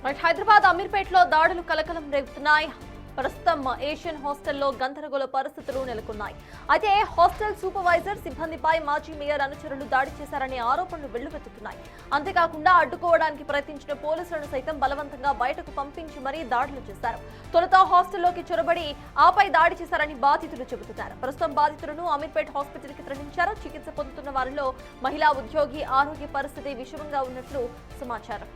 హైదరాబాద్ అమీర్పేటలో దాడులు కలకలం రేపుతున్నాయి. ప్రస్తుతం ఏషియన్ హాస్టల్లో గందరగోళ పరిస్థితులు నెలకొన్నాయి. అయితే హాస్టల్ సూపర్వైజర్ సిబ్బందిపై మాజీ మేయర్ అనుచరులు దాడి చేశారనే ఆరోపణలు వెల్లువెత్తుతున్నాయి. అంతేకాకుండా అడ్డుకోవడానికి ప్రయత్నించిన పోలీసులను సైతం బలవంతంగా బయటకు పంపించి మరీ దాడులు చేశారు. తొలుత హాస్టల్లోకి చొరబడి ఆపై దాడి చేశారని బాధితులు చెబుతున్నారు. ప్రస్తుతం బాధితులను అమీర్పేట్ హాస్పిటల్కి తరలించారు. చికిత్స పొందుతున్న వారిలో మహిళా ఉద్యోగి ఆరోగ్య పరిస్థితి విషమంగా ఉన్నట్లు సమాచారం.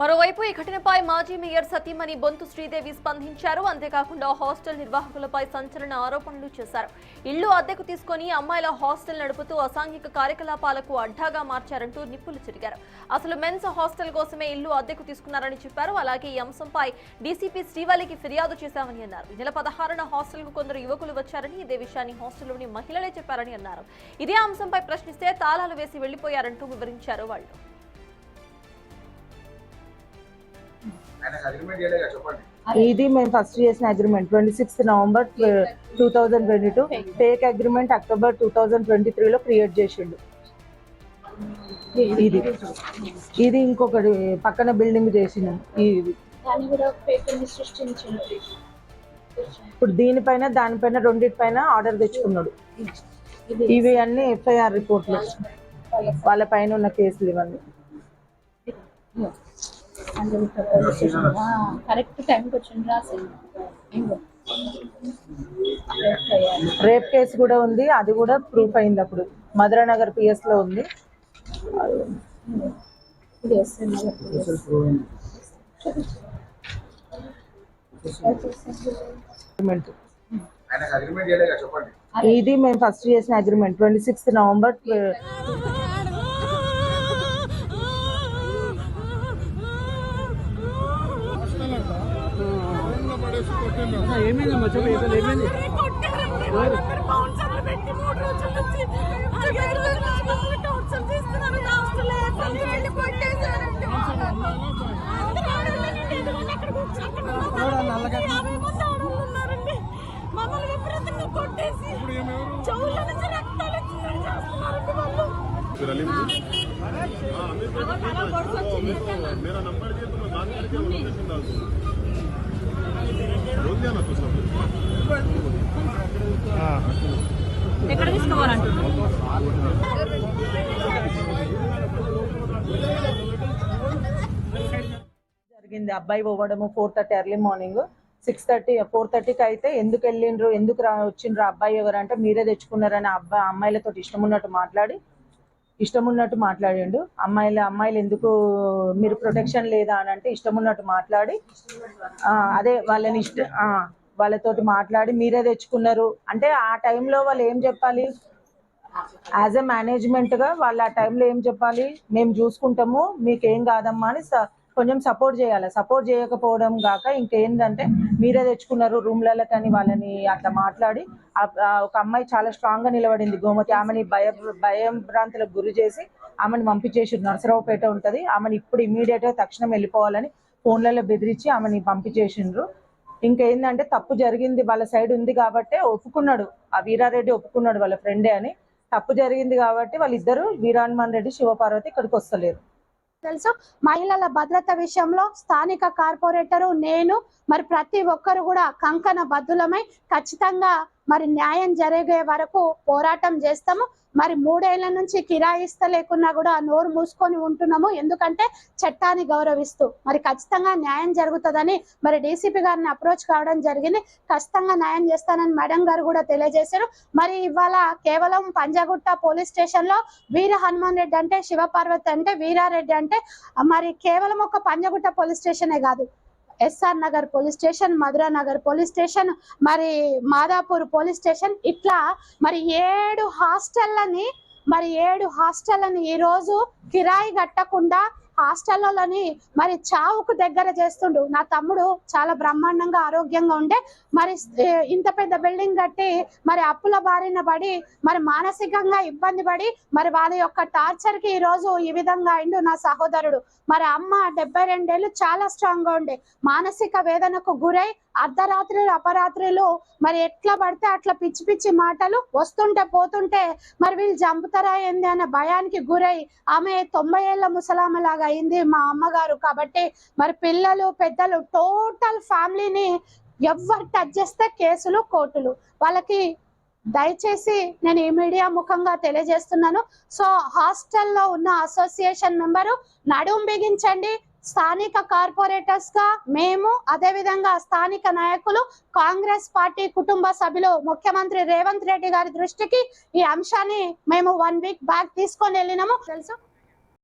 మరోవైపు ఈ ఘటనపై మాజీ మేయర్ సతీమణి బొంతు శ్రీదేవి స్పందించారు. అంతేకాకుండా హాస్టల్ నిర్వాహకులపై సంచలన ఆరోపణలు చేశారు. ఇళ్లు అద్దెకు తీసుకుని అమ్మాయిల హాస్టల్ నడుపుతూ అసాంఘిక కార్యకలాపాలకు అడ్డాగా మార్చారంటూ నిప్పులు చెరిగారు. అసలు మెన్స్ హాస్టల్ కోసమే ఇల్లు అద్దెకు తీసుకున్నారని చెప్పారు. అలాగే ఈ అంశంపై డీసీపీ శ్రీవల్లికి ఫిర్యాదు చేశామని అన్నారు. ఈ నెల 16న హాస్టల్ కు కొందరు యువకులు వచ్చారని, ఇదే విషయాన్ని హాస్టల్లోని మహిళలే చెప్పారని అన్నారు. ఇదే అంశంపై ప్రశ్నిస్తే తాళాలు వేసి వెళ్లిపోయారంటూ వివరించారు వాళ్ళు. ఇది మేము ఫస్ట్ చేసిన agreement 26 November 2022 fake agreement October 2023లో క్రియేట్ చేసిండు. ఇది ఇంకొకటి పక్కన బిల్డింగ్ చేసినాం. ఇప్పుడు దానిపైన రెండింటిపైన ఆర్డర్ తెచ్చుకున్నాడు. ఇవి అన్ని ఎఫ్ఐఆర్ రిపోర్ట్లు, వాళ్ళ పైన ఉన్న కేసులు ఇవన్నీ. కరెక్ట్ టైంకి వచ్చిండ్రా. రేప్ కేసు కూడా ఉంది, అది కూడా ప్రూఫ్ అయింది. అప్పుడు మధురానగర్ పిఎస్ లో ఉంది. ఇది మేము ఫస్ట్ చేసిన అగ్రిమెంట్ 26 నవంబర్ ఏమైందమ్మా చెప్పు, ఏమైంది? मेरा नंबर दिया तो मैं बात करके लोकेशन डाल दूंगा। बोल दिया ना कुछ ఎక్కడ తీసుకోవాలంటున్నారు? జరిగింది. అబ్బాయి పోవడము 4:30 ఎర్లీ మార్నింగ్, 4:30కి అయితే ఎందుకు వెళ్ళిండ్రు, ఎందుకు వచ్చిండ్రు, అబ్బాయి ఎవరంటే మీరే తెచ్చుకున్నారని అమ్మాయిలతో ఇష్టం ఉన్నట్టు మాట్లాడిండు. అమ్మాయిలు ఎందుకు మీరు ప్రొటెక్షన్ లేదా అని అంటే ఇష్టం ఉన్నట్టు మాట్లాడి అదే వాళ్ళతోటి మాట్లాడి మీరే తెచ్చుకున్నారు అంటే ఆ టైంలో వాళ్ళు ఏం చెప్పాలి? యాజ్ ఎ మేనేజ్మెంట్ గా వాళ్ళు ఆ టైంలో ఏం చెప్పాలి? మేము చూసుకుంటాము, మీకేం కాదమ్మా అని కొంచెం సపోర్ట్ చేయాలి. సపోర్ట్ చేయకపోవడం కాక ఇంకేందంటే మీరే తెచ్చుకున్నారు రూమ్లలో కానీ వాళ్ళని అట్లా మాట్లాడి ఒక అమ్మాయి చాలా స్ట్రాంగ్ గా నిలబడింది, గోమతి. ఆమెని భయంభ్రాంతులకు గురి చేసి ఆమెను పంపించేసి నరసరావుపేట ఉంటది, ఆమెను ఇప్పుడు ఇమీడియట్ గా తక్షణం వెళ్ళిపోవాలని ఫోన్లలో బెదిరించి ఆమెని పంపించేసిండ్రు. ఇంకేందంటే తప్పు జరిగింది వాళ్ళ సైడ్ ఉంది కాబట్టి ఒప్పుకున్నాడు, ఆ వీరారెడ్డి ఒప్పుకున్నాడు వాళ్ళ ఫ్రెండే అని. తప్పు జరిగింది కాబట్టి వాళ్ళిద్దరు వీరాన్మన్ రెడ్డి శివపార్వతి ఇక్కడికి వస్తలేరు. తెలుసు, మహిళల భద్రత విషయంలో స్థానిక కార్పొరేటరు నేను మరి ప్రతి ఒక్కరు కూడా కంకణ బద్దులమై ఖచ్చితంగా మరి న్యాయం జరిగే వరకు పోరాటం చేస్తాము. మరి 3 ఏళ్ల నుంచి కిరాయిస్తా లేకున్నా కూడా నోరు మూసుకొని ఉంటున్నాము. ఎందుకంటే చట్టాన్ని గౌరవిస్తూ మరి ఖచ్చితంగా న్యాయం జరుగుతుందని మరి డీసీపీ గారిని అప్రోచ్ కావడం జరిగింది. ఖచ్చితంగా న్యాయం చేస్తానని మేడం గారు కూడా తెలియజేశారు. మరి ఇవాళ కేవలం పంజాగుట్ట పోలీస్ స్టేషన్ లో వీర హనుమాన్ రెడ్డి అంటే శివపార్వతి అంటే వీరారెడ్డి అంటే మరి కేవలం ఒక పంజాగుట్ట పోలీస్ స్టేషనే కాదు, SR Nagar police station, Madhura Nagar police station, మరి మాదాపూర్ పోలీస్ స్టేషన్, ఇట్లా మరి 7 హాస్టళ్లని ఈ రోజు కిరాయి కట్టకుండా హాస్టల్లోని మరి చావుకు దగ్గర చేస్తుండు. నా తమ్ముడు చాలా బ్రహ్మాండంగా ఆరోగ్యంగా ఉండే మరి ఇంత పెద్ద బిల్డింగ్ కట్టి మరి అప్పుల బారిన పడి మరి మానసికంగా ఇబ్బంది పడి మరి వాళ్ళ యొక్క టార్చర్ కి ఈ రోజు ఈ విధంగా అయిండు నా సహోదరుడు. మరి అమ్మ 72 ఏళ్ళు చాలా స్ట్రాంగ్ గా ఉండే, మానసిక వేదనకు గురై అర్ధరాత్రులు అపరాత్రులు మరి ఎట్లా పడితే అట్లా పిచ్చి పిచ్చి మాటలు వస్తుంటే పోతుంటే మరి వీళ్ళు చంపుతారా ఏంది అనే భయానికి గురై ఆమె 90 ఏళ్ల ముసలామలాగా అయింది మా అమ్మగారు. కాబట్టి మరి పిల్లలు పెద్దలు టోటల్ ఫ్యామిలీని ఎవరు టచ్ చేస్తే కేసులు కోర్టులు. వాళ్ళకి దయచేసి నేను ఈ మీడియా ముఖంగా తెలియజేస్తున్నాను. సో హాస్టల్లో ఉన్న అసోసియేషన్ మెంబరు నడుం బిగించండి. స్థానిక కార్పొరేటర్స్ గా మేము, అదే విధంగా స్థానిక నాయకులు, కాంగ్రెస్ పార్టీ కుటుంబ సభ్యులు ముఖ్యమంత్రి రేవంత్ రెడ్డి గారి దృష్టికి ఈ అంశాన్ని మేము 1 వీక్ బ్యాక్ తీసుకొని వెళ్ళినాము. తెలుసు